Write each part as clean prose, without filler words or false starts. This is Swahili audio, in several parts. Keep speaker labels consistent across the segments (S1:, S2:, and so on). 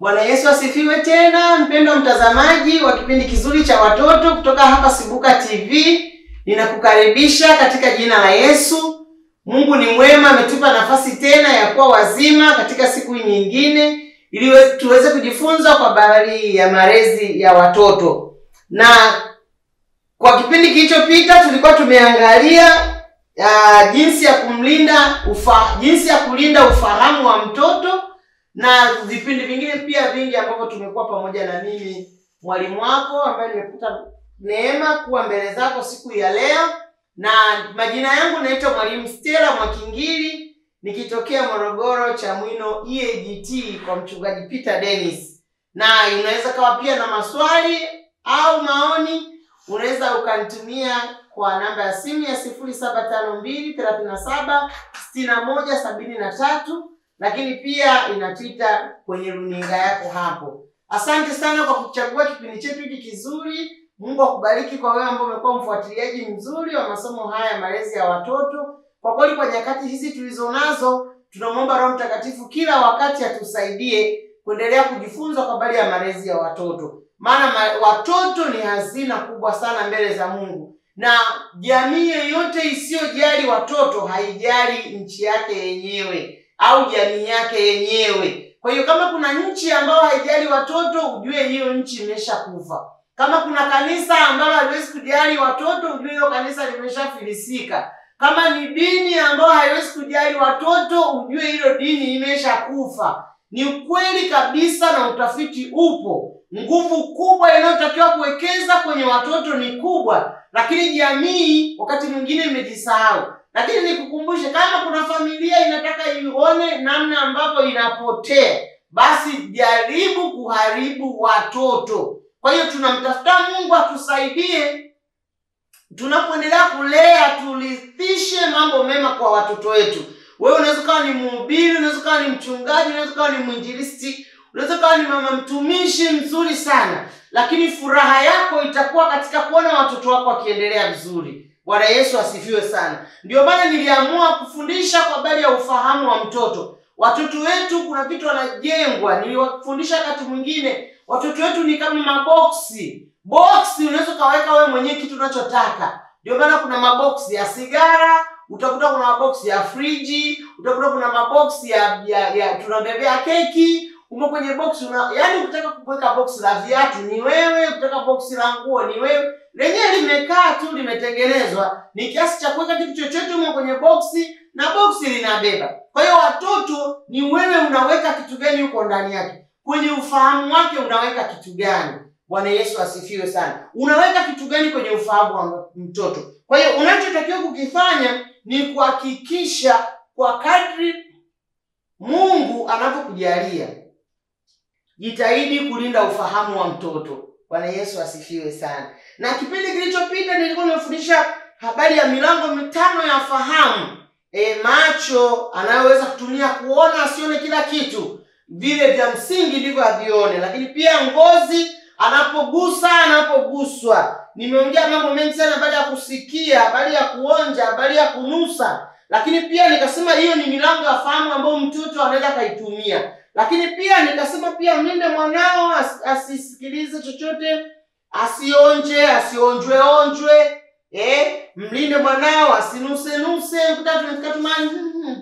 S1: Bwana Yesu asifiwe tena, mpendwa mtazamaji wa kipindi kizuri cha watoto kutoka hapa Sibuka TV. Ninakukaribisha katika jina la Yesu. Mungu ni mwema, ametupa nafasi tena ya kuwa wazima katika siku nyingine ili tuweze kujifunza kwa habari ya malezi ya watoto. Na kwa kipindi kilichopita tulikuwa tumeangalia jinsi ya kulinda ufahamu wa mtoto, na vipindi vingine pia vingi ambavyo tumekuwa pamoja na mimi mwalimu wako ambaye nimepata neema kuwa mbele zako siku ya leo. Na majina yangu naitwa Mwalimu Stella Mwakingili, nikitokea Morogoro Chamwino EAGT kwa mchungaji Peter Dennis. Na unaweza kawa pia na maswali au maoni, unaweza ukanitumia kwa namba ya simu ya 0752376173, lakini pia inapita kwenye runinga yako hapo. Asante sana kwa kuchagua kipindi chetu hiki kizuri. Mungu akubariki kwa wewe ambao umekuwa mfuatiliaji mzuri wa masomo haya ya malezi ya watoto. Kwa kweli kwa nyakati hizi tulizonazo, tunamwomba Roho Mtakatifu kila wakati atusaidie kuendelea kujifunza kwa habari ya malezi ya watoto. Maana watoto ni hazina kubwa sana mbele za Mungu. Na jamii yoyote isiyojali watoto haijali nchi yake yenyewe au jamii yake yenyewe. Kwa hiyo kama kuna nchi ambayo haijali watoto, ujue hiyo nchi imeshakufa. Kama kuna kanisa ambalo haliwezi kujali watoto, ujue hiyo kanisa limeshafilisika. Kama ni dini ambayo haiwezi kujali watoto, ujue hilo dini imeshakufa. Ni ukweli kabisa na utafiti upo. Nguvu kubwa inayotakiwa kuwekeza kwenye watoto ni kubwa, lakini jamii wakati mwingine imejisahau. Lakini nikukumbushe, kama kuna familia inataka ione namna ambavyo inapotea, basi jaribu kuharibu watoto. Kwa hiyo tunamtafuta Mungu atusaidie tunapoendelea kulea, turithishe mambo mema kwa watoto wetu. Wewe unaweza kuwa ni mhubiri, unaweza kuwa ni mchungaji, unaweza kuwa ni mwinjilisti, unaweza kuwa ni mama mtumishi mzuri sana, lakini furaha yako itakuwa katika kuona watoto wako wakiendelea vizuri. Bwana Yesu asifiwe sana. Ndio maana niliamua kufundisha kwa habari ya ufahamu wa mtoto. Watoto wetu kuna vitu wanajengwa. Niliwafundisha wakati mwingine, watoto wetu ni kama maboksi. Boksi unaweza kaweka wewe mwenyewe kitu unachotaka. Ndio maana kuna maboksi ya sigara, utakuta kuna maboksi ya friji, utakuta kuna maboksi ya tunabebea keki. Umo kwenye boksi yaani ukitaka kuweka boksi la viatu ni wewe, ukitaka boksi la nguo ni wewe. Lenyewe limekaa tu, limetengenezwa. Ni kiasi cha kuweka kitu chochote umo kwenye boksi na boksi linabeba. Kwa hiyo watoto ni wewe unaweka kitu gani huko ndani yake. Kwenye ufahamu wake unaweka kitu gani? Bwana Yesu asifiwe sana. Unaweka kitu gani kwenye ufahamu wa mtoto? Kwa hiyo unachotakiwa kukifanya ni kuhakikisha kwa kadri Mungu anapokujalia, jitahidi kulinda ufahamu wa mtoto. Bwana Yesu asifiwe sana. Na kipindi kilichopita nilikuwa nimefundisha habari ya milango mitano ya fahamu. Macho anayoweza kutumia kuona asione kila kitu, vile vya msingi ndivyo avione. Lakini pia ngozi anapoguswa. Nimeongea mambo mengi sana habari ya kusikia, habari ya kuonja, habari ya kunusa. Lakini pia nikasema hiyo ni milango ya fahamu ambayo mtoto anaweza kaitumia. Lakini pia nikasema pia mlinde mwanao asisikilize chochote, asionje, asionjwe. Mlinde mwanao asinuse. Kuta tunafika tumani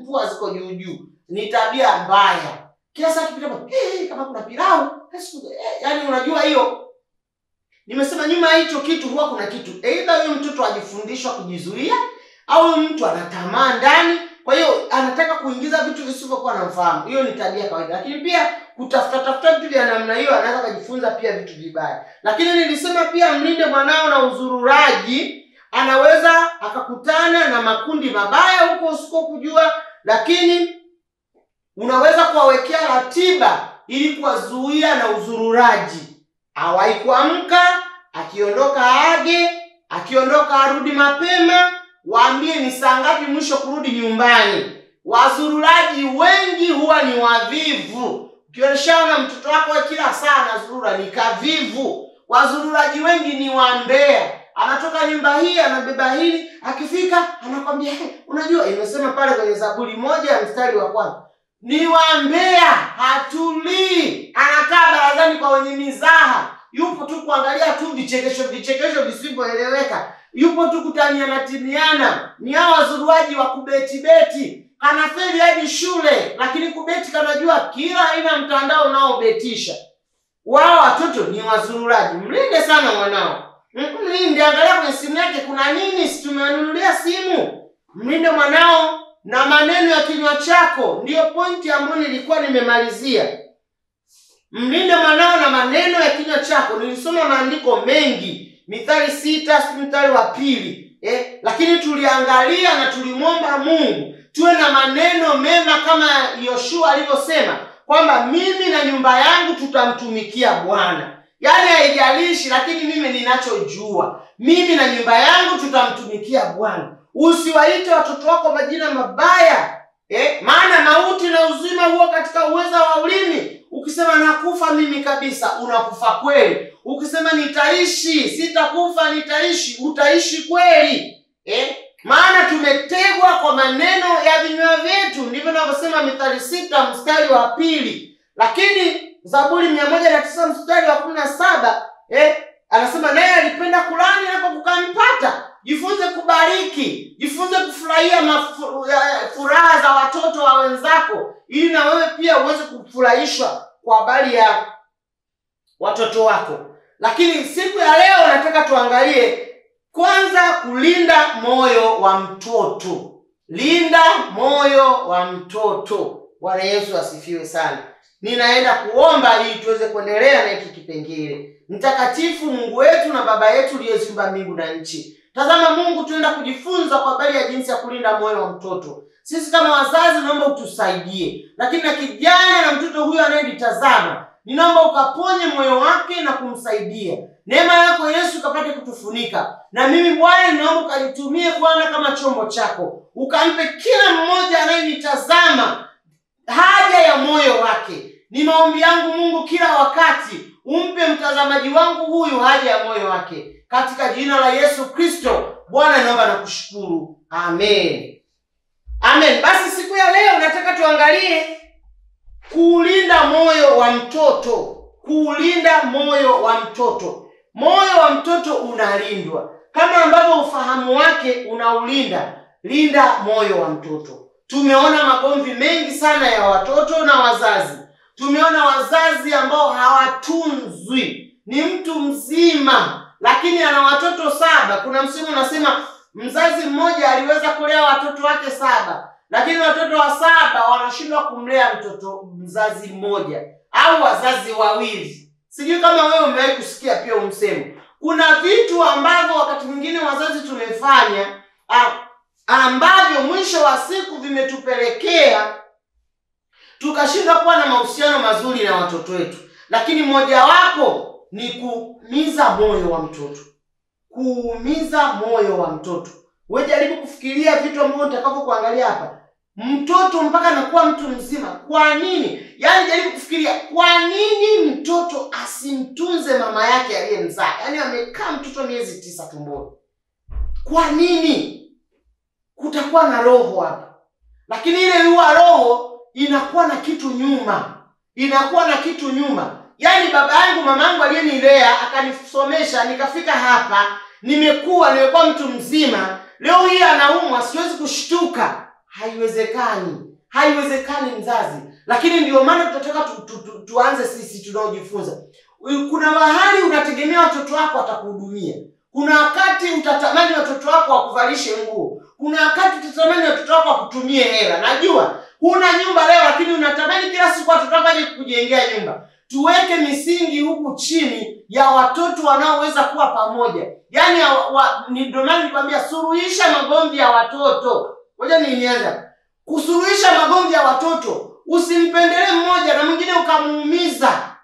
S1: pua ziko juu. Ni tabia mbaya. Kila saa kipita kama kuna pilau, yaani unajua hiyo. Nimesema nyuma hicho kitu huwa kuna kitu. Aidha huyo mtoto ajifundishwa kujizuia, au mtu anatamaa ndani. Kwa hiyo anataka kuingiza vitu visivyokuwa na mfahamu. Hiyo ni tabia kawaida. Lakini pia kutafuta vitu vya namna hiyo anaweza kujifunza pia vitu vibaya. Lakini nilisema pia mlinde mwanao na uzururaji. Anaweza akakutana na makundi mabaya huko usikokujua, lakini unaweza kuwawekea ratiba ili kuwazuia na uzururaji. Hawahi kuamka, akiondoka aage, akiondoka arudi mapema. Waambie ni saa ngapi mwisho kurudi nyumbani. Wazururaji wengi huwa ni wavivu. Ukioneshaona mtoto wako kila saa anazurura, ni kavivu. Wazururaji wengi ni wambea. Anatoka nyumba hii, anabeba hili, akifika anakwambia unajua imesema pale kwenye Zaburi 1 mstari wa 1, ni wambea, hatulii, anakaa barazani kwa wenye mizaha, yupo tu kuangalia tu vichekesho visivyoeleweka, yupo tu kutaniana, ni hao wazuruaji wa kubeti. Kanafeli hadi shule, lakini kubeti kanajua kila aina mtandao unaobetisha. Wao watoto ni wazururaji. Mlinde sana mwanao. Mlinde, angalia kwenye simu yake kuna nini, si tumewanunulia simu. Mlinde mwanao na maneno ya kinywa chako. Ndiyo pointi ambayo nilikuwa nimemalizia. Mlinde mwanao na maneno ya kinywa chako. Nilisoma maandiko mengi, Mithali 6, mstari wa 2. Lakini tuliangalia na tulimwomba Mungu tuwe na maneno mema kama Yoshua alivyosema kwamba mimi na nyumba yangu tutamtumikia Bwana. Yaani haijalishi, lakini mimi ninachojua, mimi na nyumba yangu tutamtumikia Bwana. Usiwaite watoto wako majina mabaya. Maana mauti na uzima huo katika uweza wa ulimi. Ukisema nakufa mimi kabisa, unakufa kweli. Ukisema nitaishi, sitakufa nitaishi, utaishi kweli. Maana tumetegwa kwa maneno ya vinywa vyetu. Ndivyo ninavyosema Mithali 6 mstari wa 2. Lakini Zaburi 109 mstari wa 17, anasema naye alipenda kulani nako kukampata. Jifunze kubariki, jifunze kufurahia furaha za watoto wa wenzako, ili na wewe pia uweze kufurahishwa kwa habari ya watoto wako. Lakini siku ya leo nataka tuangalie kwanza kulinda moyo wa mtoto. Linda moyo wa mtoto. Bwana Yesu asifiwe sana. Ninaenda kuomba ili tuweze kuendelea na hiki kipengele. Mtakatifu Mungu wetu na Baba yetu uliyeziumba mbingu na nchi, tazama Mungu, tunaenda kujifunza kwa habari ya jinsi ya kulinda moyo wa mtoto. Sisi kama wazazi naomba utusaidie, lakini na kijana na mtoto huyo anayetazama, ninaomba ukaponye moyo wake na kumsaidia. Neema yako Yesu kapate kutufunika. Na mimi Bwana ninaomba ukanitumie Bwana kama chombo chako. Ukampe kila mmoja anayenitazama haja ya moyo wake. Ni maombi yangu Mungu kila wakati, umpe mtazamaji wangu huyu haja ya moyo wake. Katika jina la Yesu Kristo, Bwana naomba na kushukuru. Amen. Amen. Basi siku ya leo nataka tuangalie kuulinda moyo wa mtoto. Kuulinda moyo wa mtoto. Moyo wa mtoto unalindwa kama ambavyo ufahamu wake unaulinda. Linda moyo wa mtoto. Tumeona magomvi mengi sana ya watoto na wazazi. Tumeona wazazi ambao hawatunzwi. Ni mtu mzima lakini ana watoto 7. Kuna msimu unasema mzazi mmoja aliweza kulea watoto wake 7, lakini watoto wa 7 wanashindwa kumlea mzazi mmoja au wazazi wawili. Sijui kama wewe umewahi kusikia pia umsemo. Kuna vitu ambavyo wakati mwingine wazazi tumefanya ambavyo mwisho wa siku vimetupelekea tukashindwa kuwa na mahusiano mazuri na watoto wetu. Lakini mojawapo ni kuumiza moyo wa mtoto. Kuumiza moyo wa mtoto. Wewe jaribu kufikiria vitu ambavyo nitakavyokuangalia hapa. Mtoto mpaka anakuwa mtu mzima. Kwa nini? Yaani jaribu kufikiria kwa nini mtoto asimtunze mama yake aliyemzaa? Yaani amekaa mtoto miezi 9 tumboni. Kwa nini? Kutakuwa na roho hapa. Lakini ile huwa roho inakuwa na kitu nyuma. Inakuwa na kitu nyuma. Yaani baba yangu, mama yangu aliyenilea, akanisomesha, nikafika hapa, nimekuwa mtu mzima. Leo hii anaumwa, siwezi kushtuka. Haiwezekani. Haiwezekani mzazi. Lakini ndio maana tunataka tuanze sisi tunaojifunza. Kuna mahali unategemea watoto wako watakuhudumia. Kuna wakati utatamani watoto wako wakuvalishe nguo. Kuna wakati utatamani watoto wako wakutumie hela. Najua huna nyumba leo, lakini unatamani kila siku watoto wako waje kukujengea nyumba. Tuweke misingi huku chini ya watoto wanaoweza kuwa pamoja. Yaani ndio maana nikwambia suluhisha magomvi ya watoto. Ngoja nianze. Kusuluhisha magomvi ya watoto. Usimpendelee mmoja na mwingine ukamuumiza.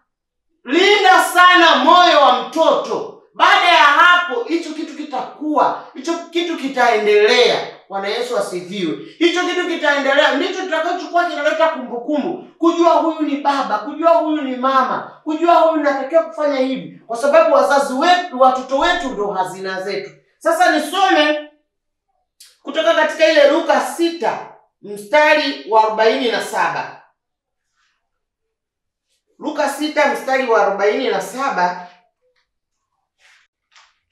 S1: Linda sana moyo wa mtoto. Baada ya hapo hicho kitu kitakuwa, hicho kitu kitaendelea. Bwana Yesu asifiwe. Hicho kitu kitaendelea, ndicho tutakachochukua kinaleta kumbukumbu. Kujua huyu ni baba, kujua huyu ni mama, kujua huyu natakiwa kufanya hivi. Kwa sababu wazazi wetu, watoto wetu ndio hazina zetu. Sasa nisome kutoka katika ile Luka 6 mstari wa 47. Luka 6 mstari wa 47.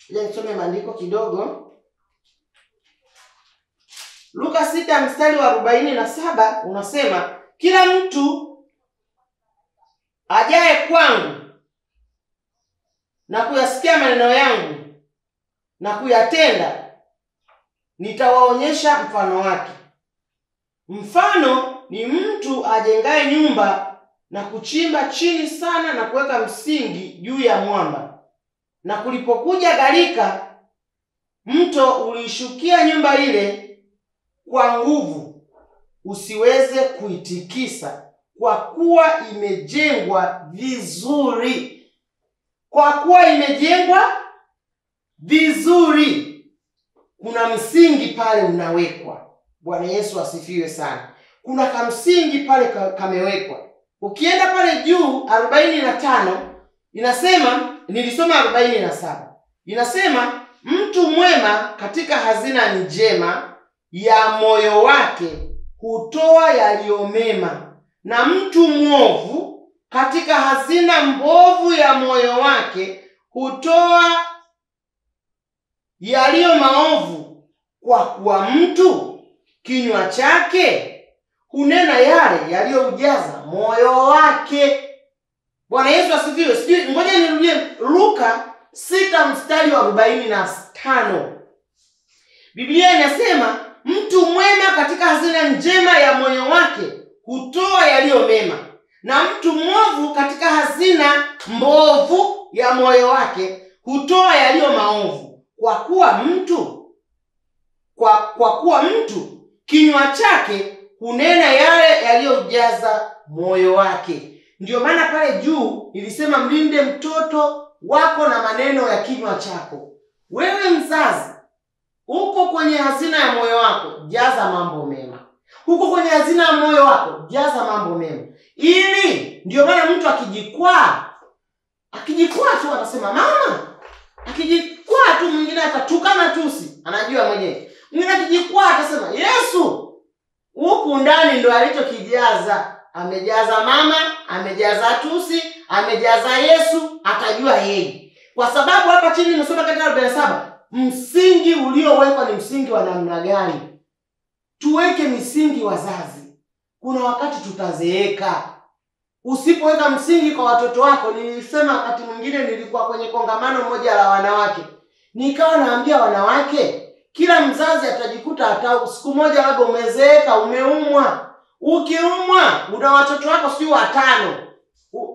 S1: Nisome maandiko kidogo. Luka 6 mstari wa 47 unasema, kila mtu ajaye kwangu na kuyasikia maneno yangu na kuyatenda, nitawaonyesha mfano wake. Mfano ni mtu ajengaye nyumba na kuchimba chini sana na kuweka msingi juu ya mwamba. Na kulipokuja gharika, mto uliishukia nyumba ile kwa nguvu, usiweze kuitikisa, kwa kuwa imejengwa vizuri. Kwa kuwa imejengwa vizuri. Kuna msingi pale unawekwa. Bwana Yesu asifiwe sana. Kuna kamsingi pale kamewekwa. Ukienda pale juu 45 inasema, nilisoma 47. Inasema, mtu mwema katika hazina njema ya moyo wake hutoa yaliyo mema, na mtu mwovu katika hazina mbovu ya moyo wake hutoa yaliyo maovu, kwa kuwa mtu kinywa chake hunena yale yaliyoujaza moyo wake. Bwana Yesu asifiwe. Sijui, ngoja nirudie Luka 6 mstari wa 45. Biblia inasema, mtu mwema katika hazina njema ya moyo wake hutoa yaliyo mema, na mtu mwovu katika hazina mbovu ya moyo wake hutoa yaliyo maovu, kwa kuwa mtu kinywa chake hunena yale yaliyojaza moyo wake. Ndio maana pale juu ilisema, mlinde mtoto wako na maneno ya kinywa chako. Wewe mzazi, uko kwenye hazina ya moyo wako, jaza mambo mema. Huko kwenye hazina ya moyo wako, jaza mambo mema. Ili ndio maana mtu akijikwaa tu anasema mama. Akijikwaa tu, mwingine atatukana tusi, anajua mwenyewe. Mwingine akijikwaa atasema Yesu. Huku ndani ndo alichokijaza. Amejaza mama, amejaza tusi, amejaza Yesu, atajua yeye. Kwa sababu hapa chini nimesoma katika 47, msingi uliowekwa ni msingi wa namna gani? Tuweke misingi wazazi. Kuna wakati tutazeeka. Usipoweka msingi kwa watoto wako, nilisema wakati mwingine nilikuwa kwenye kongamano moja la wanawake. Nikawa naambia wanawake, kila mzazi atajikuta hata siku moja labda umezeeka, umeumwa. Ukiumwa, una watoto wako sio 5.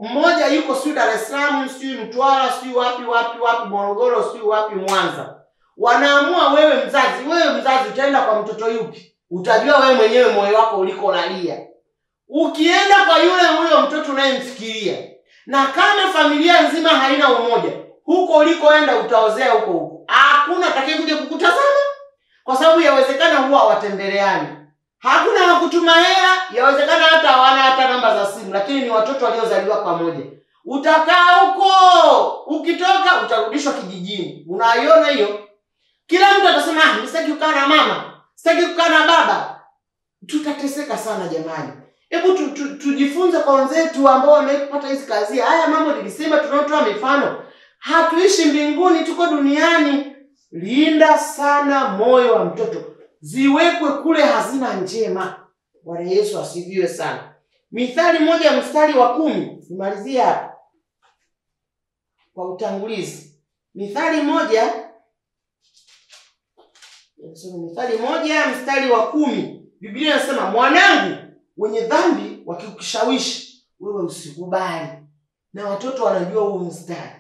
S1: Mmoja yuko sio Dar es Salaam, sio Mtwara, sio wapi Morogoro, sio wapi Mwanza. Wanaamua wewe mzazi utaenda kwa mtoto yupi? Utajua wewe mwenyewe moyo wako ulikolalia. Ukienda kwa yule mtoto unayemfikiria. Na kama familia nzima haina umoja, huko ulikoenda utaozea huko. Hakuna atakayekuja kukutazama. Kwa sababu yawezekana huwa hawatembeleani. Hakuna wakutuma hela, yawezekana hata hawana hata namba za simu, lakini ni watoto waliozaliwa pamoja. Utakaa huko, ukitoka utarudishwa kijijini. Unaiona hiyo? Kila mtu atasema, sitaki kukaa na mama, sitaki kukaa na baba. Tutateseka sana jamani. Hebu tujifunze kwa wenzetu ambao wamepata hizi kazi. Haya mambo nilisema, tunaotoa mifano. Hatuishi mbinguni, tuko duniani. Linda sana moyo wa mtoto. Ziwekwe kule hazina njema. Bwana Yesu asifiwe sana. Mithali 1 mstari wa 10. Nimalizia hapa kwa utangulizi. Mithali 1 mstari wa 10. Biblia inasema, mwanangu, wenye dhambi wakikushawishi, wewe usikubali. Na watoto wanajua huo mstari.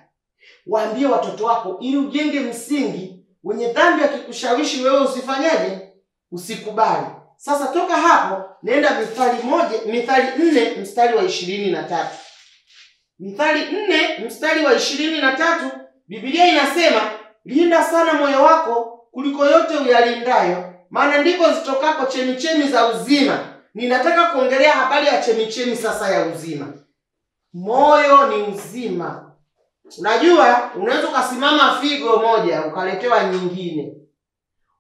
S1: Waambie watoto wako ili ujenge msingi. Wenye dhambi wakikushawishi, wewe usifanyaje? Usikubali. Sasa toka hapo nenda Mithali 4 mstari wa 23. Mithali 4 mstari wa 23, Biblia inasema, linda sana moyo wako kuliko yote uyalindayo, maana ndiko zitokako chemichemi za uzima. Ninataka kuongelea habari ya chemichemi sasa ya uzima. Moyo ni uzima. Unajua, unaweza kusimama figo moja ukaletewa nyingine.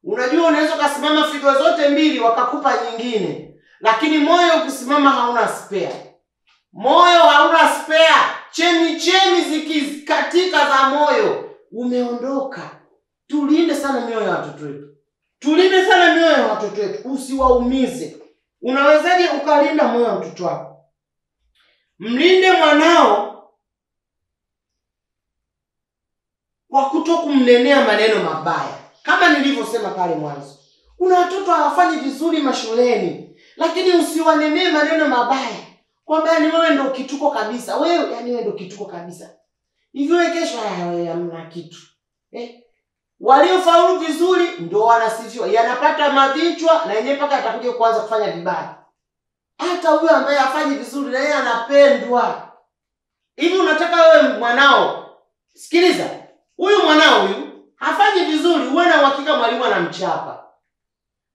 S1: Unajua, unaweza kusimama figo zote mbili wakakupa nyingine. Lakini moyo ukisimama hauna spare. Moyo hauna spare. Chemi zikikatika za moyo, umeondoka. Tulinde sana mioyo ya watoto wetu. Tulinde sana mioyo ya watoto wetu. Usiwaumize. Unawezaje ukalinda moyo wa mtoto wako? Mlinde mwanao kwa kutokumnenea maneno mabaya. Kama nilivyosema pale mwanzo, kuna watoto hawafanyi vizuri mashuleni, lakini usiwanenee maneno mabaya. Kwamba ni wewe ndio kituko kabisa. Wewe ndio kituko kabisa. Hivyo kesho hamna kitu. Waliofaulu vizuri ndio wanasifiwa. Yanapata mavichwa na yenyewe paka atakuja kuanza kufanya vibaya. Hata huyo ambaye hafanyi vizuri na yeye anapendwa. Hivi unataka wewe mwanao, sikiliza, huyu mwanao huyu hafanyi vizuri, uwe na uhakika mwalimu anamchapa.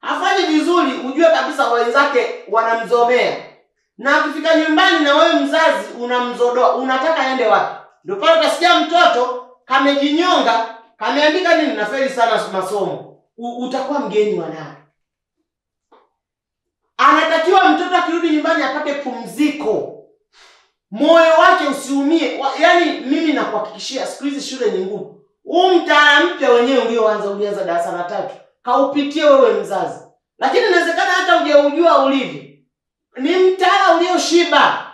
S1: Hafanyi vizuri, ujue kabisa wenzake wanamzomea. Na akifika nyumbani na wewe mzazi unamzodoa, unataka aende wapi? Ndio pale utasikia mtoto kamejinyonga, kameandika nini, nafeli sana masomo. Utakuwa mgeni wa nani? Anatakiwa mtoto akirudi nyumbani apate pumziko. Moyo wake usiumie. Yaani mimi nakuhakikishia siku hizi shule ni ngumu. Huu mtaala mpya wenyewe ulianza darasa la 3. Kaupitie wewe mzazi. Lakini inawezekana hata hujaujua ulivyo. Ni mtaala ulioshiba.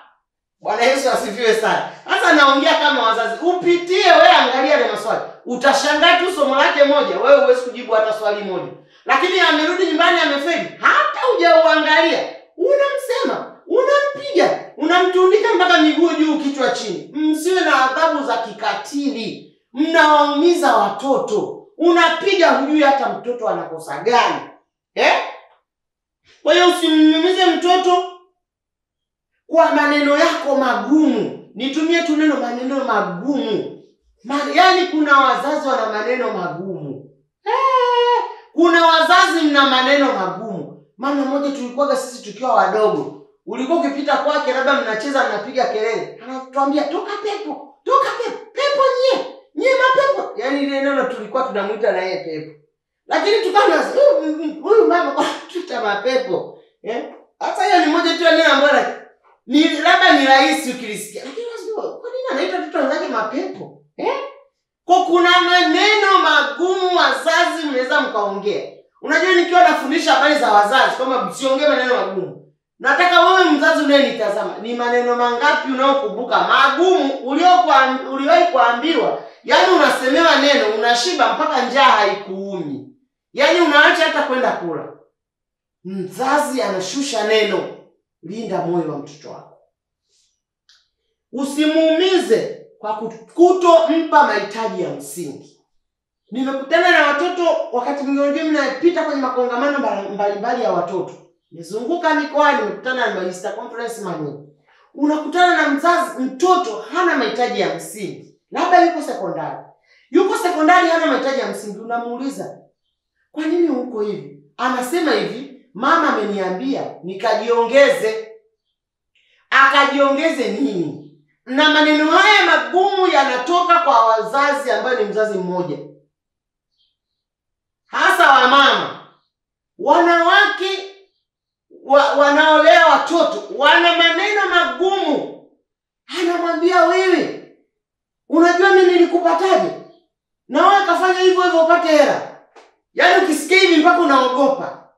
S1: Bwana Yesu asifiwe sana. Sasa naongea kama wazazi. Upitie wewe, angalia ile maswali. Utashangaa tu somo lake moja, wewe huwezi kujibu hata swali moja. Lakini amerudi nyumbani amefeli, hata hujauangalia. Unamsema, unampiga, unamtundika mpaka miguu juu kichwa chini. Msiwe na adhabu za kikatili. Mnawaumiza watoto. Unapiga hujui hata mtoto anakosa gani. Kwa hiyo usimnyumize mtoto kwa maneno yako magumu. Nitumie tu neno maneno magumu. Yaani kuna wazazi wana maneno magumu. Kuna wazazi mna maneno magumu. Mama mmoja tulikuwa sisi tukiwa wadogo. Ulikuwa ukipita kwake labda mnacheza mnapiga kelele. Anatuambia toka pepo, toka pepo, pepo nyie mapepo. Yaani ile neno tulikuwa tunamuita na yeye pepo. Lakini tukaanza huyu mama kwa tuta mapepo. Hata hiyo ni moja tu neno ambalo ni labda ni rahisi ukilisikia. Lakini unajua kwa nini anaita mtoto wake mapepo? Kwa kuna maneno magumu wazazi mnaweza mkaongea. Unajua nikiwa nafundisha habari za wazazi kama msiongee maneno magumu. Nataka wewe mzazi unayenitazama, ni maneno mangapi unaokumbuka magumu uliwahi kuambiwa? Yaani unasemewa neno unashiba mpaka njaa haikuumi. Yaani unaacha hata kwenda kula. Mzazi anashusha neno. Linda moyo wa mtoto wako. Usimuumize kwa kutompa mahitaji ya msingi. Nimekutana na watoto wakati mwingine mnapita kwenye makongamano mbalimbali ya watoto. Nizunguka mikoa, nimekutana na Easter Conference mani. Unakutana na mtoto hana mahitaji ya msingi. Labda yuko sekondari. Yuko sekondari hana mahitaji ya msingi. Unamuuliza, "Kwa nini uko hivi?" Anasema hivi, "Mama ameniambia nikajiongeze." Akajiongeze nini? Na maneno haya magumu yanatoka kwa wazazi ambao ni mzazi mmoja. Hasa wa mama. Wanawake wanaolea watoto wana maneno magumu. Anamwambia wewe, "Unajua mimi nilikupataje? Na wewe kafanya hivyo upate hela." Yaani ukisikia hivi mpaka unaogopa.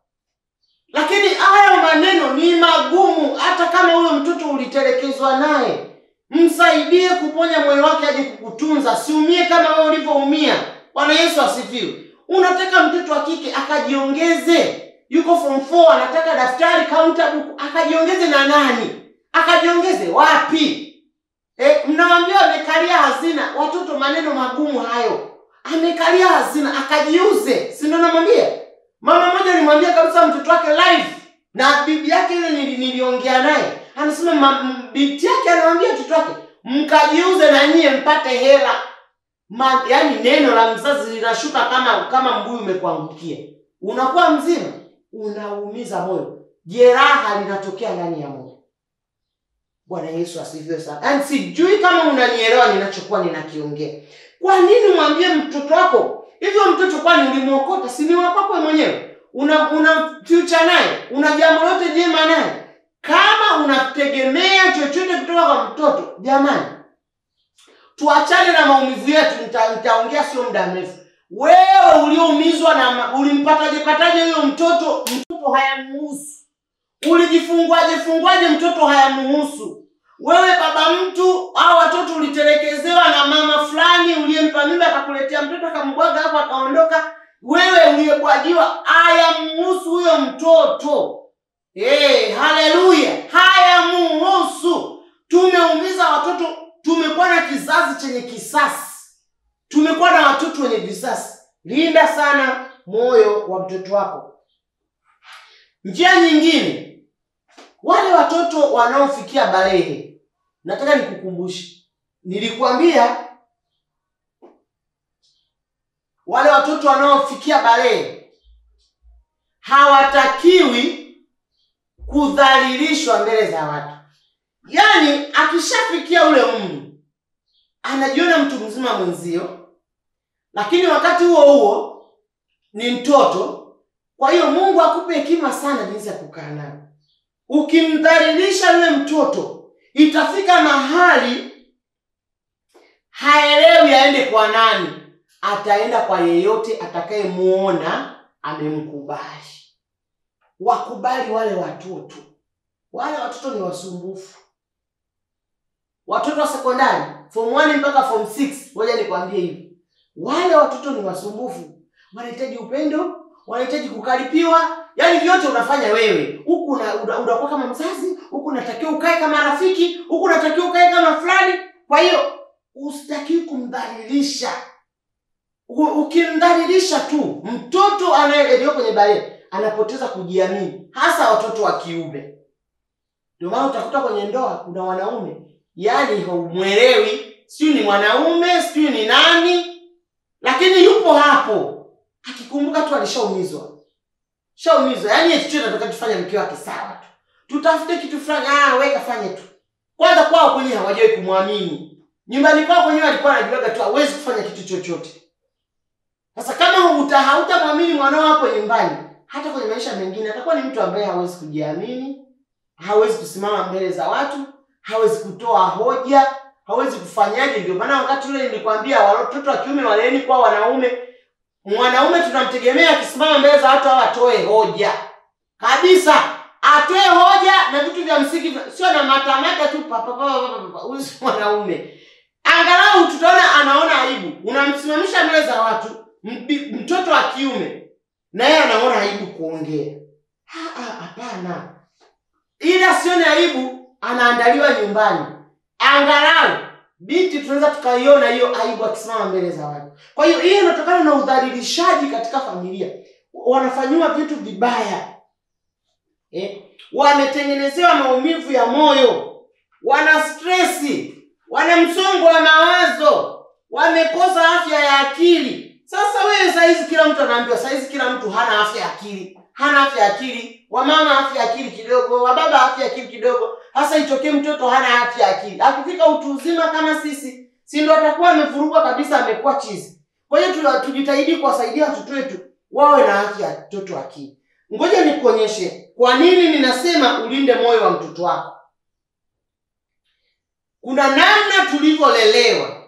S1: Lakini haya maneno ni magumu. Hata kama huyo mtoto ulitelekezwa naye, msaidie kuponya moyo wake aje kukutunza. Siumie kama wewe ulivyoumia. Bwana Yesu asifiwe. Unataka mtoto wa kike akajiongeze. Yuko form 4 anataka daftari, counter book, akajiongeze na nani? Akajiongeze wapi? Mnawaambia amekalia hazina. Watoto maneno magumu hayo. Amekalia hazina, akajiuze. Si ndio namwambia? Mama mmoja alimwambia kabisa mtoto wake live. Na bibi yake ile niliongea naye. Anasema binti yake anamwambia mtoto wake, "Mkajiuze na nyie mpate hela." Yaani neno la mzazi linashuka kama mbuyu umekuangukia. Unakuwa mzima, unaumiza moyo. Jeraha linatokea ndani ya moyo. Bwana Yesu asifiwe sana. And sijui kama unanielewa ninachokuwa ninakiongea. Kwa nini mwambie mtoto wako? Hivyo mtoto kwani ulimuokota? Si ni wako mwenyewe? Una future naye? Una jambo lote jema naye? Kama kama unategemea chochote kutoka kwa mtoto, jamani, tuachane na maumivu yetu. Nitaongea sio muda mrefu. Wewe ulioumizwa na ulimpataje huyo mtoto hayamuhusu. Ulijifungwaje mtoto hayamuhusu. Wewe baba mtu au watoto ulitelekezewa na mama fulani uliyempa mimba akakuletea mtoto akambwaga hapo akaondoka. Wewe uliyebwagiwa, hayamuhusu huyo mtoto. Haleluya, hayamuhusu. Tumeumiza watoto, tumekuwa na kizazi chenye kisasi. Tumekuwa na watoto wenye visasi. Linda sana moyo wa mtoto wako. Njia nyingine, wale watoto wanaofikia balehe, nataka nikukumbushe. Nilikuambia wale watoto wanaofikia balehe hawatakiwi kudhalilishwa mbele za watu. Yaani akishafikia ule umri, anajiona mtu mzima mwenzio, lakini wakati huo ni mtoto. Kwa hiyo Mungu akupe hekima sana jinsi ya kukaa naye. Ukimdhalilisha yule mtoto, itafika mahali haelewi aende kwa nani. Ataenda kwa yeyote atakayemuona amemkubali. Wakubali wale watoto. Wale watoto ni wasumbufu. Watoto wa sekondari, form 1 mpaka form 6, ngoja nikwambie hivi. Wale watoto ni wasumbufu. Wanahitaji upendo, wanahitaji kukaripiwa. Yaani vyote unafanya wewe. Huku unakuwa kama mzazi, huku unatakiwa ukae kama rafiki, huku unatakiwa ukae kama fulani. Kwa hiyo usitaki kumdhalilisha. Ukimdhalilisha tu, mtoto anayeelekea kwenye balehe anapoteza kujiamini, hasa watoto wa kiume. Ndio maana utakuta kwenye ndoa kuna wanaume, yaani haumuelewi, sio ni mwanaume, sio ni nani, lakini yupo hapo akikumbuka tu alishaumizwa. Yaani eti tunataka tufanye mke wake sawa tu. Tutafute kitu fulani, wewe kafanye tu. Kwanza kwao kwenye hawajawahi kumwamini. Nyumbani kwao kwenye walikuwa wanajiwaga tu hawezi kufanya kitu chochote. Sasa kama hautamwamini mwanao hapo nyumbani, hata kwenye maisha mengine atakuwa ni mtu ambaye hawezi kujiamini, hawezi kusimama mbele za watu, hawezi kutoa hoja, hawezi kufanyaje. Ndio maana wakati ule nilikwambia watoto wa kiume waleeni kwa wanaume. Mwanaume tunamtegemea akisimama mbele za watu atoe hoja. Kabisa, atoe hoja na vitu vya msingi, sio na matamata tu huyu mwanaume. Angalau tutaona anaona aibu. Unamsimamisha mbele za watu mtoto wa kiume na yeye anaona aibu kuongea. Hapana. Ili asione aibu, anaandaliwa nyumbani. Angalau binti tunaweza tukaiona hiyo aibu akisimama mbele za watu. Kwa hiyo hii inatokana na udhalilishaji katika familia. Wanafanywa vitu vibaya. Wametengenezewa maumivu ya moyo. Wana stresi, wana msongo wa mawazo, wamekosa afya ya akili. Sasa wewe saizi kila mtu anaambiwa saizi kila mtu hana afya ya akili. Hana afya ya akili, wamama afya ya akili kidogo, wababa afya ya akili kidogo. Hasa itokee mtoto hana afya ya akili. Akifika utu uzima kama sisi, si ndio atakuwa amevurugwa kabisa, amekuwa chizi. Kwa hiyo tujitahidi kuwasaidia watoto wetu wawe na afya ya mtoto akili. Ngoja nikuonyeshe kwa nini ninasema ulinde moyo wa mtoto wako. Kuna namna tulivyolelewa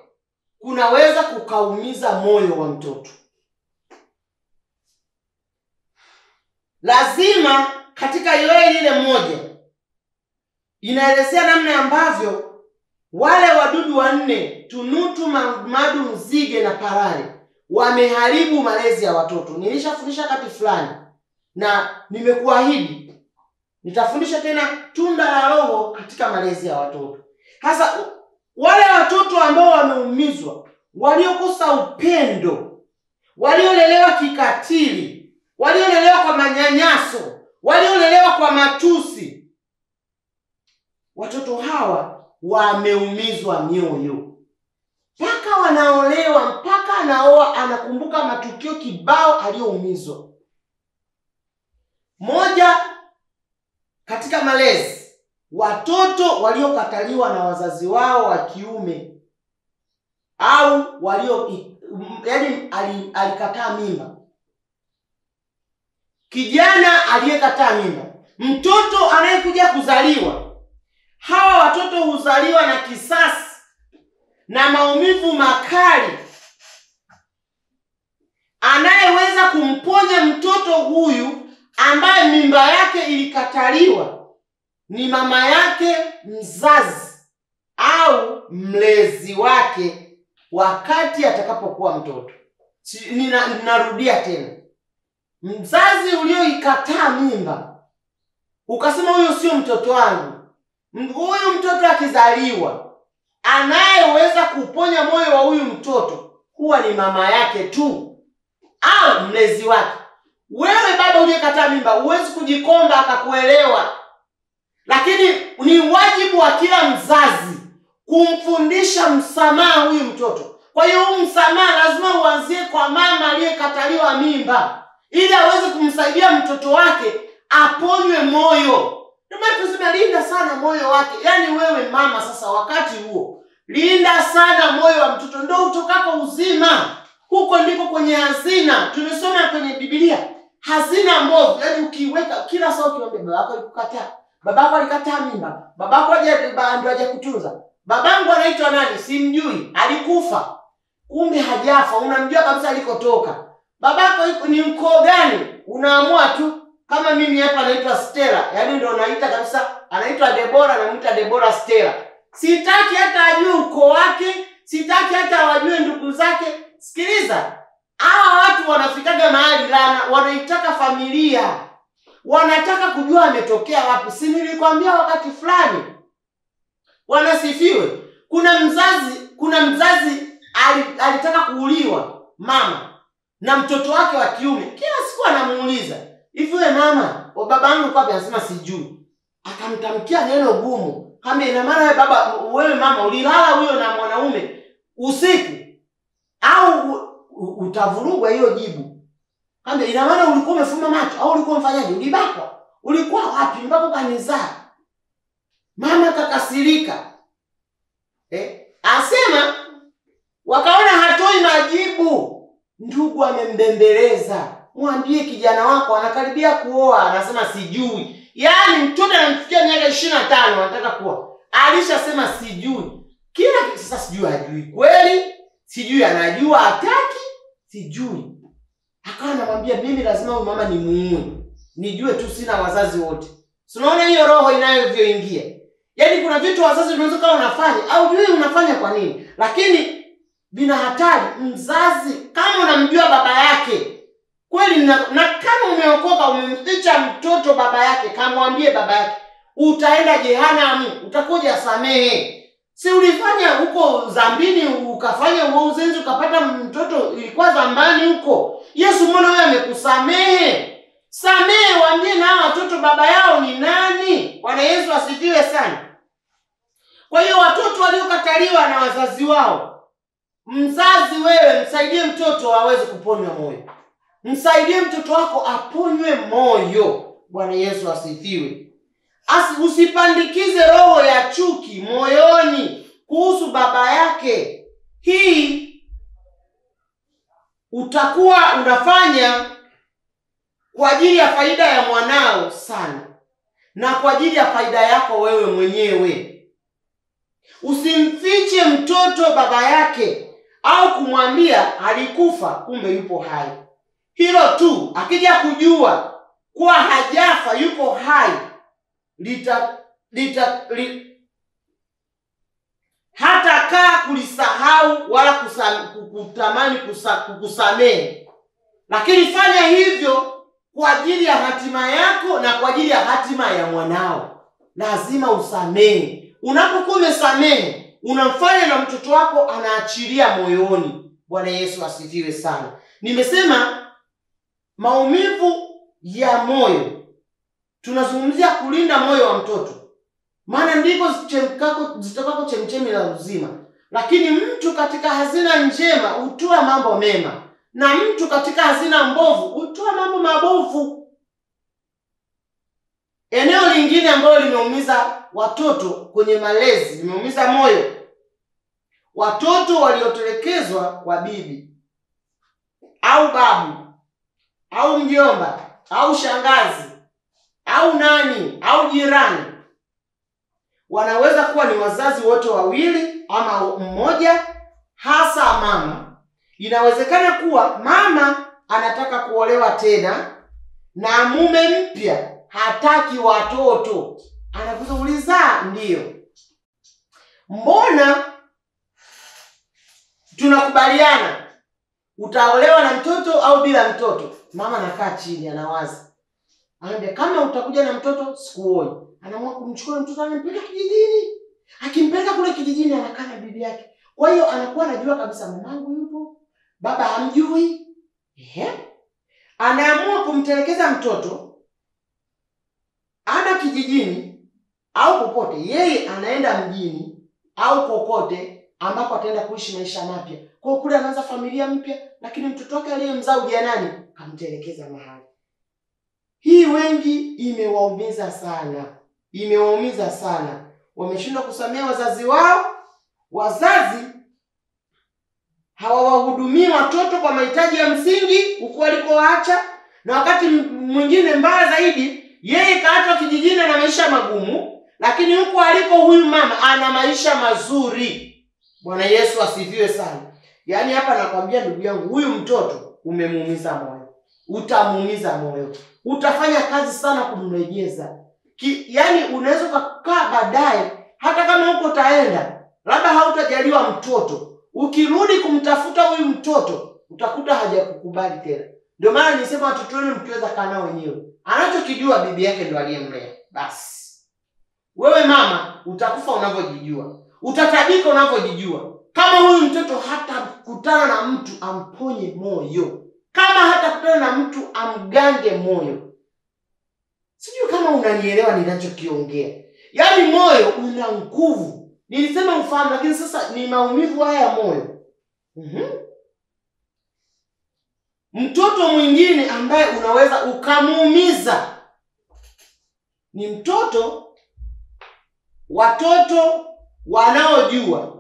S1: kunaweza kukaumiza moyo wa mtoto. Lazima katika ile moja inaelezea namna ambavyo wale wadudu wanne, tunutu, madu, nzige na parare wameharibu malezi ya watoto. Nilishafundisha kati fulani na nimekuahidi nitafundisha tena tunda la Roho katika malezi ya watoto. Hasa wale watoto ambao wameumizwa, waliokosa upendo, waliolelewa kikatili, waliolelewa kwa manyanyaso, waliolelewa kwa matusi, watoto hawa wameumizwa mioyo. Mpaka wanaolewa, mpaka anaoa anakumbuka matukio kibao aliyoumizwa. Moja katika malezi, watoto waliokataliwa na wazazi wao wa kiume au alikataa mimba. Kijana aliyekataa mimba, mtoto anayekuja kuzaliwa Hawa watoto huzaliwa na kisasi na maumivu makali. Anayeweza kumponya mtoto huyu ambaye mimba yake ilikataliwa ni mama yake mzazi au mlezi wake wakati atakapokuwa mtoto. Ninarudia tena. Mzazi ulioikataa mimba, ukasema huyo sio mtoto wangu, huyu mtoto akizaliwa, anayeweza kuponya moyo wa huyu mtoto huwa ni mama yake tu au mlezi wake. Wewe baba uliyekataa mimba, huwezi kujikomba akakuelewa. Lakini ni wajibu wa kila mzazi kumfundisha msamaha huyu mtoto. Kwa hiyo huu msamaha lazima uanzie kwa mama aliyekataliwa mimba, ili aweze kumsaidia mtoto wake aponywe moyo. Ndio maana tunasema linda sana moyo wake. Yaani wewe mama sasa wakati huo, linda sana moyo wa mtoto, ndio utokako uzima. Huko ndiko kwenye hazina. Tumesoma kwenye Biblia, hazina mbovu. Yaani ukiweka kila saa ukiomba babako alikukataa, babako alikataa mimba, babako ndio hajakutunza. Babangu anaitwa nani? Simjui, alikufa. Kumbe hajafa, unamjua kabisa alikotoka. Babako ni ukoo gani? Unaamua tu. Kama mimi hapa naitwa Stella, yaani ndio naita kabisa, anaitwa Debora, namuita Debora Stella. Sitaki hata ajue ukoo wake, sitaki hata wajue ndugu zake. Sikiliza, hawa watu wanafikaga mahali wanaitaka familia. Wanataka kujua ametokea wapi. Si nilikwambia wakati fulani? Wanasifiwe. Kuna mzazi alitaka kuuliwa mama na mtoto wake wa kiume. Kila siku anamuuliza, "Hivi wewe mama, babangu kwa anasema sijui." Akamtamkia neno gumu. Kama ina maana wewe mama ulilala huyo na mwanaume usiku au utavurugwa hiyo jibu. Kama ina maana ulikuwa umefumba macho au ulikuwa mfanyaje? Ulibakwa? Ulikuwa wapi mpaka kanizaa? Mama kakasirika. Asema wakaona hatoi majibu. Ndugu amembembeleza. Mwambie kijana wako anakaribia kuoa, anasema sijui. Yaani mtoto anamfikia miaka 25 anataka kuoa. Alishasema sijui. Kila kitu sasa sijui, hajui kweli, sijui anajua hataki, sijui. Akawa anamwambia mimi lazima huyu mama nimuue. Nijue tu sina wazazi wote. Unaona hiyo roho inayovyoingia. Yaani kuna vitu wazazi unaweza kama unafanya au hujui unafanya kwa nini. Lakini bina hatari. Mzazi kama unamjua baba yake kweli, na kama umeokoka umemficha mtoto baba yake, kamwambie baba yake, utaenda jehanamu, utakuja samehe. Si ulifanya huko zambini ukafanya uzinzi ukapata mtoto, ilikuwa zambani huko. Yesu mbona wewe amekusamehe? Samehe, waambie na watoto baba yao ni nani. Bwana Yesu asifiwe sana. Kwa hiyo watoto waliokataliwa na wazazi wao, mzazi wewe msaidie mtoto aweze kuponywa moyo. Msaidie mtoto wako aponywe moyo. Bwana Yesu asifiwe. Usipandikize roho ya chuki moyoni kuhusu baba yake. Hii utakuwa unafanya kwa ajili ya faida ya mwanao sana, na kwa ajili ya faida yako wewe mwenyewe. Usimfiche mtoto baba yake au kumwambia alikufa kumbe yupo hai. Hilo tu, akija kujua kuwa hajafa yuko hai, hata kaa kulisahau wala kutamani kukusamehe. Lakini fanya hivyo kwa ajili ya hatima yako na kwa ajili ya hatima ya mwanao. Lazima usamehe. Unapokuwa umesamehe, unamfanya na mtoto wako anaachilia moyoni. Bwana Yesu asifiwe sana. Nimesema maumivu ya moyo. Tunazungumzia kulinda moyo wa mtoto, maana ndiko zitakako chemchemi la uzima. Lakini mtu katika hazina njema hutoa mambo mema, na mtu katika hazina mbovu hutoa mambo mabovu. Eneo lingine ambalo limeumiza watoto kwenye malezi, limeumiza moyo, watoto waliotelekezwa kwa bibi au babu au mjomba au shangazi au nani au jirani. wanaweza kuwa ni wazazi wote wawili ama mmoja, hasa mama. Inawezekana kuwa mama anataka kuolewa tena na mume mpya hataki watoto. Anakuuliza, ndio, mbona tunakubaliana utaolewa na mtoto au bila mtoto? Mama anakaa chini anawaza. Anambia, kama utakuja na mtoto sikuoi. Anaamua kumchukua mtoto anampeleka kijijini. Akimpeleka kule kijijini anakaa na bibi yake. Kwa hiyo anakuwa anajua kabisa mamangu yupo, baba hamjui. Anaamua kumtelekeza mtoto, ana kijijini au popote, yeye anaenda mjini au kokote ambapo ataenda kuishi maisha mapya. Kwa kule anaanza familia mpya, lakini mtoto wake aliyemzaa ujanani kamtelekeza mahali. Hii wengi imewaumiza sana. Imewaumiza sana. Wameshindwa kusamea wazazi wao. Wazazi hawawahudumii watoto kwa mahitaji ya msingi huko walikowaacha, na wakati mwingine mbaya zaidi, yeye kaachwa kijijini na maisha magumu, lakini huko aliko huyu mama ana maisha mazuri. Bwana Yesu asifiwe sana. Yaani hapa nakwambia ndugu yangu, huyu mtoto umemuumiza moyo. Utamuumiza moyo. Utafanya kazi sana kumrejeza. Yaani unaweza kukaa baadaye, hata kama huko taenda, labda hautajaliwa mtoto. Ukirudi kumtafuta huyu mtoto, utakuta hajakukubali tena. Ndio maana nisema watoto wenu mkiweza kaa nao wenyewe. Anachokijua bibi yake ndo aliyemlea. Basi. Wewe mama utakufa unavyojijua. Utatabika unavyojijua. Kama huyu mtoto hatakutana na mtu amponye moyo, kama hatakutana na mtu amgange moyo. Sijui kama unanielewa ninachokiongea. Yaani moyo una nguvu. Nilisema ufahamu, lakini sasa ni maumivu haya ya moyo. Mtoto mwingine ambaye unaweza ukamuumiza ni watoto wanaojua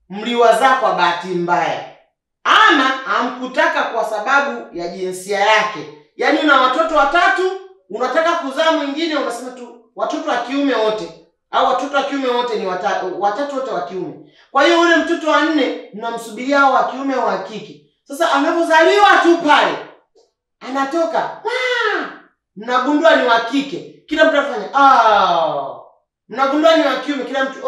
S1: mliwazaa kwa bahati mbaya, ama hamkutaka kwa sababu ya jinsia yake. Yaani una watoto watatu, unataka kuzaa mwingine, unasema tu watoto wa kiume wote, au watoto wa kiume wote ni watatu wote wa kiume. Kwa hiyo ule mtoto wa 4 mnamsubiria hao wa kiume au wa kike. Sasa anapozaliwa tu pale anatoka, mnagundua ni wa kike. Kila mtu anafanya mnagundua ni wa kiume, kila mtu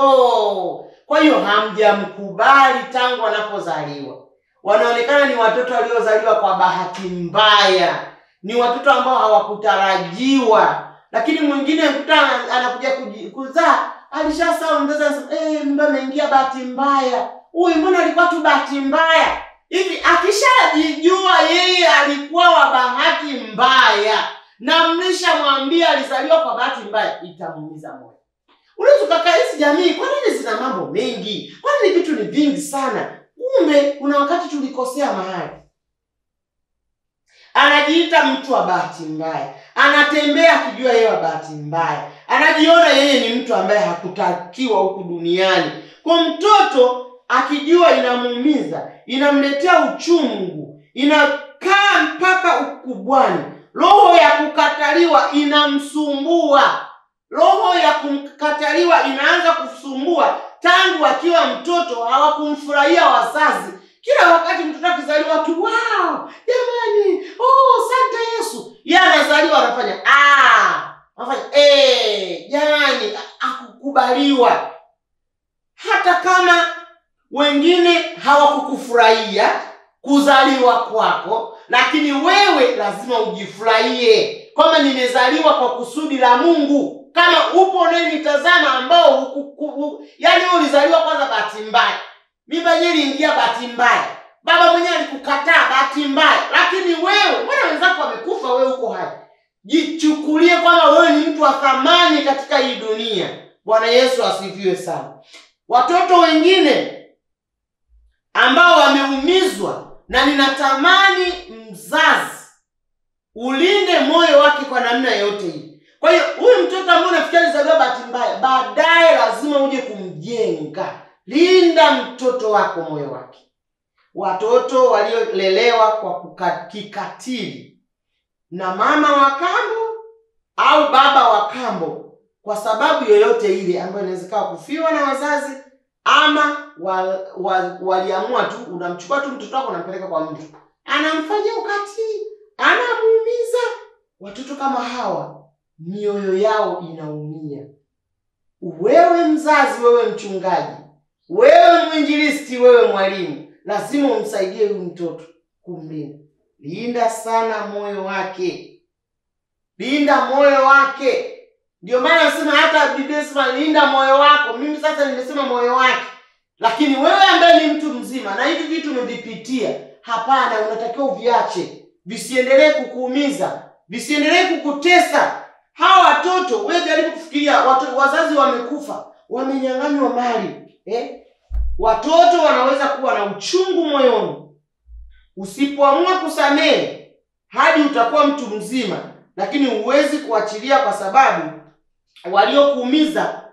S1: Kwa hiyo hamjamkubali tangu anapozaliwa. Wanaonekana ni watoto waliozaliwa kwa bahati mbaya. Ni watoto ambao hawakutarajiwa. Lakini mwingine anakuja kuzaa, alishasahau mzazi anasema, mimba ameingia bahati mbaya. Huyu mbona alikuwa tu bahati mbaya? Hivi akishajijua yeye alikuwa wa bahati mbaya, na mlishamwambia alizaliwa kwa bahati mbaya, itamuumiza moyo. Unaweza kukaa hizi jamii, kwa nini zina mambo mengi? Kwa nini vitu ni vingi sana? Kumbe kuna wakati tulikosea mahali. Anajiita mtu wa bahati mbaya. Anatembea akijua yeye wa bahati mbaya. Anajiona yeye ni mtu ambaye hakutakiwa huku duniani. Kwa mtoto akijua inamuumiza, inamletea uchungu, inakaa mpaka ukubwani. Roho ya kukataliwa inamsumbua. Roho ya kukataliwa inaanza kusumbua tangu akiwa mtoto. Hawakumfurahia wazazi. Kila wakati mtoto akizaliwa tu, wow, jamani, asante Yesu. Yeye anazaliwa anafanya jamani, akukubaliwa. Hata kama wengine hawakukufurahia kuzaliwa kwako, lakini wewe lazima ujifurahie kama nimezaliwa kwa kusudi la Mungu. Kama upo unanitazama ambao yaani ulizaliwa kwanza bahati mbaya. Mimba yenyewe iliingia bahati mbaya. Baba mwenyewe alikukataa bahati mbaya. Lakini wewe, mbona wenzako wamekufa, wewe uko hai? Jichukulie kwamba wewe ni mtu wa thamani katika hii dunia. Bwana Yesu asifiwe sana. Watoto wengine ambao wameumizwa, na ninatamani mzazi ulinde moyo wake kwa namna yote hii. Kwa hiyo huyu mtoto ambaye unafikiria alizaliwa bahati mbaya, baadaye lazima uje kumjenga. Linda mtoto wako, moyo wake. Watoto waliolelewa kwa kikatili na mama wa kambo au baba wa kambo, kwa sababu yoyote ile ambayo inawezekana kufiwa na wazazi ama waliamua tu, unamchukua tu mtoto wako unampeleka kwa mtu, anamfanyia ukatili, anamuumiza. Watoto kama hawa mioyo yao inaumia. Wewe mzazi, wewe mchungaji, wewe mwinjilisti, wewe mwalimu, lazima umsaidie huyu mtoto kumlinda. Linda sana moyo wake. Linda moyo wake. Ndio maana nasema hata Biblia inasema linda moyo wako. Mimi sasa nimesema moyo wake. Lakini wewe ambaye ni mtu mzima na hivi vitu umevipitia, hapana, unatakiwa uviache. Visiendelee kukuumiza, visiendelee kukutesa. Hawa watoto, wewe jaribu kufikiria, wazazi wamekufa, wamenyang'anywa mali. Watoto wanaweza kuwa na uchungu moyoni. Usipoamua kusamehe hadi utakuwa mtu mzima, lakini huwezi kuachilia, kwa sababu waliokuumiza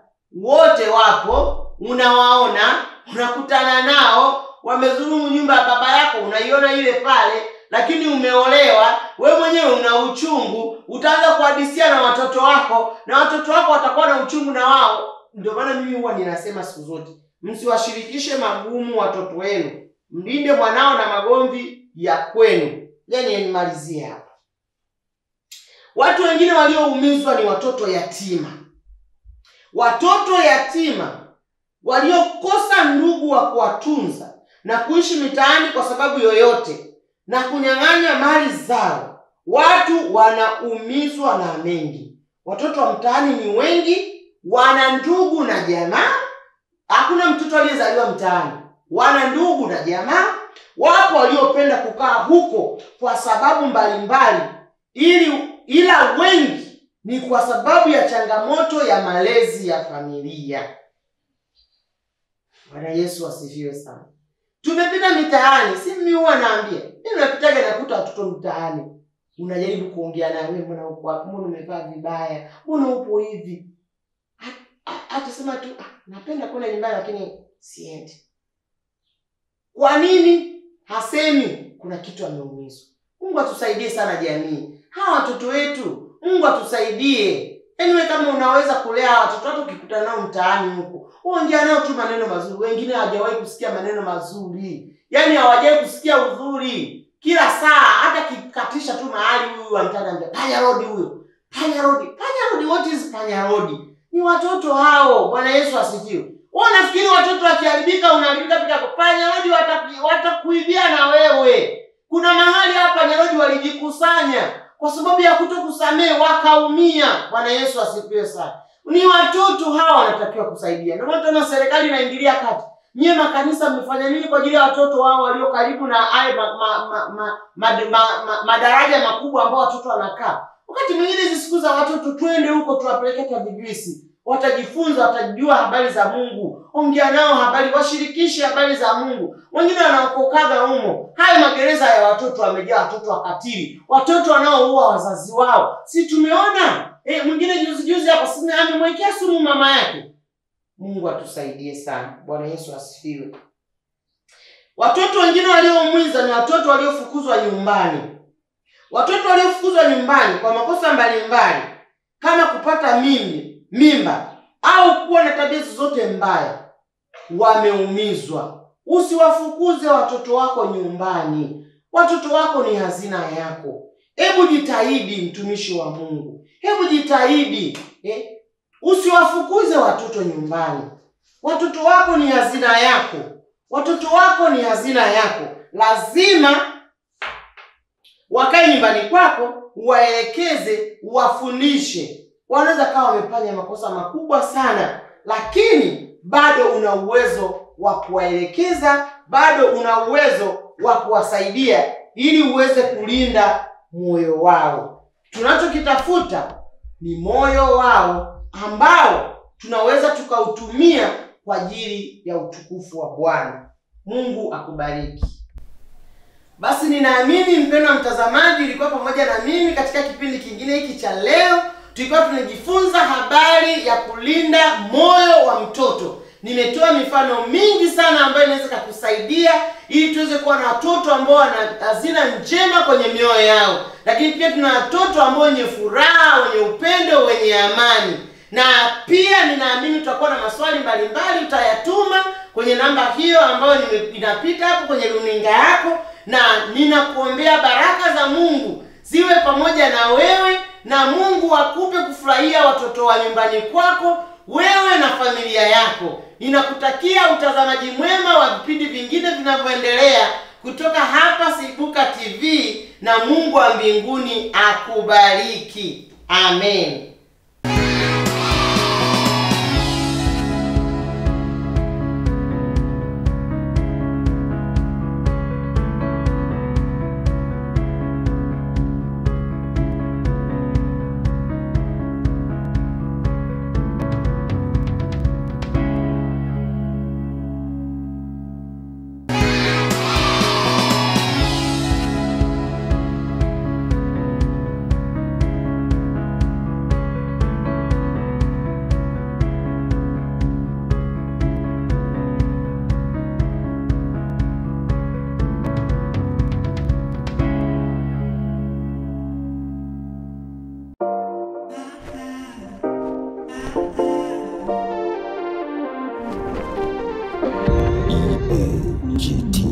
S1: wote wapo, unawaona, unakutana nao, wamezulumu nyumba ya baba yako, unaiona ile pale, lakini umeolewa, wewe mwenyewe una uchungu, utaanza kuhadisia na watoto wako, na watoto wako watakuwa na uchungu na wao. Ndio maana mimi huwa ninasema siku zote, msiwashirikishe magumu watoto wenu. Mlinde mwanao na magomvi ya kwenu. Yani nimalizie hapa. Watu wengine walioumizwa ni watoto yatima. Watoto yatima waliokosa ndugu wa kuwatunza na kuishi mitaani kwa sababu yoyote na kunyang'anya mali zao. Watu wanaumizwa na mengi. Watoto wa mtaani ni wengi, wana ndugu na jamaa. Hakuna mtoto aliyezaliwa mtaani. Wana ndugu na jamaa. Wapo waliopenda kukaa huko kwa sababu mbalimbali, ila wengi ni kwa sababu ya changamoto ya malezi ya familia. Bwana Yesu asifiwe sana. Tumepita mitaani, si mimi huwa naambia, mimi napitaga nakuta watoto mtaani. Unajaribu kuongea na wewe, mbona uko hapo? Mbona umevaa vibaya? Mbona upo hivi? Atasema tu, napenda kwenda nyumbani lakini siendi. Kwa nini? Hasemi kuna kitu ameumizwa. Mungu atusaidie sana jamii. Hawa watoto wetu, Mungu atusaidie. Anyway, kama unaweza kulea watoto wako ukikutana nao mtaani huko, ongea nao tu maneno mazuri. Wengine hawajawahi kusikia maneno mazuri. Yaani hawajawahi kusikia uzuri. Kila saa hata kikatisha tu mahali, huyu anataka panya road huyo. Panya road. Panya road, what is panya road? Ni watoto hao. Bwana Yesu asifiwe. Unafikiri watoto wakiharibika unaharibika pia? Panya road watakuibia na wewe. Kuna mahali hapa panya road walijikusanya kwa sababu ya kutokusamehe, wakaumia. Bwana Yesu asifiwe sana. Ni watoto hawa wanatakiwa kusaidia. Ndio maana tuna serikali inaingilia kati. Nyie makanisa mmefanya nini kwa ajili ya watoto hao walio karibu na haya madaraja makubwa ambao watoto wanakaa? Wakati mwingine hizo siku za watoto twende huko tuwapeleke kwa Biblia. Watajifunza, watajua habari za Mungu. Ongea nao habari, washirikishe habari za Mungu. Wengine wanaokokaga humo. Haya magereza ya watoto wamejaa watoto wakatili. Watoto wanaoua wazazi wao. Si tumeona? Mwingine juzi hapa sisi amemwekea sumu mama yake. Mungu atusaidie sana. Bwana Yesu asifiwe. Watoto wengine walioumiza ni watoto waliofukuzwa nyumbani. Watoto waliofukuzwa nyumbani kwa makosa mbalimbali, kama kupata mimba au kuwa na tabia zote mbaya, wameumizwa. Usiwafukuze watoto wako nyumbani. Watoto wako ni hazina yako. Hebu jitahidi, mtumishi wa Mungu. Hebu jitahidi. Usiwafukuze watoto nyumbani. Watoto wako ni hazina yako. Watoto wako ni hazina yako. Lazima wakae nyumbani kwako, uwaelekeze, uwafundishe. Wanaweza kawa wamefanya makosa makubwa sana, lakini bado una uwezo wa kuwaelekeza, bado una uwezo wa kuwasaidia ili uweze kulinda moyo wao. Tunachokitafuta ni moyo wao ambao tunaweza tukautumia kwa ajili ya utukufu wa Bwana. Mungu akubariki. Basi ninaamini mpendwa mtazamaji ulikuwa pamoja na mimi katika kipindi kingine hiki cha leo. Tulikuwa tunajifunza habari ya kulinda moyo wa mtoto. Nimetoa mifano mingi sana ambayo inaweza kukusaidia ili tuweze kuwa na watoto ambao wana hazina njema kwenye mioyo yao. Lakini pia tuna watoto ambao wenye furaha, wenye upendo, wenye amani. Na pia ninaamini tutakuwa na maswali mbalimbali, utayatuma kwenye namba hiyo ambayo inapita hapo kwenye runinga yako, na ninakuombea baraka za Mungu ziwe pamoja na wewe, na Mungu akupe kufurahia watoto wa nyumbani kwako, wewe na familia yako. Ninakutakia utazamaji mwema wa vipindi vingine vinavyoendelea kutoka hapa Sibuka TV, na Mungu wa mbinguni akubariki. Amen.
S2: GT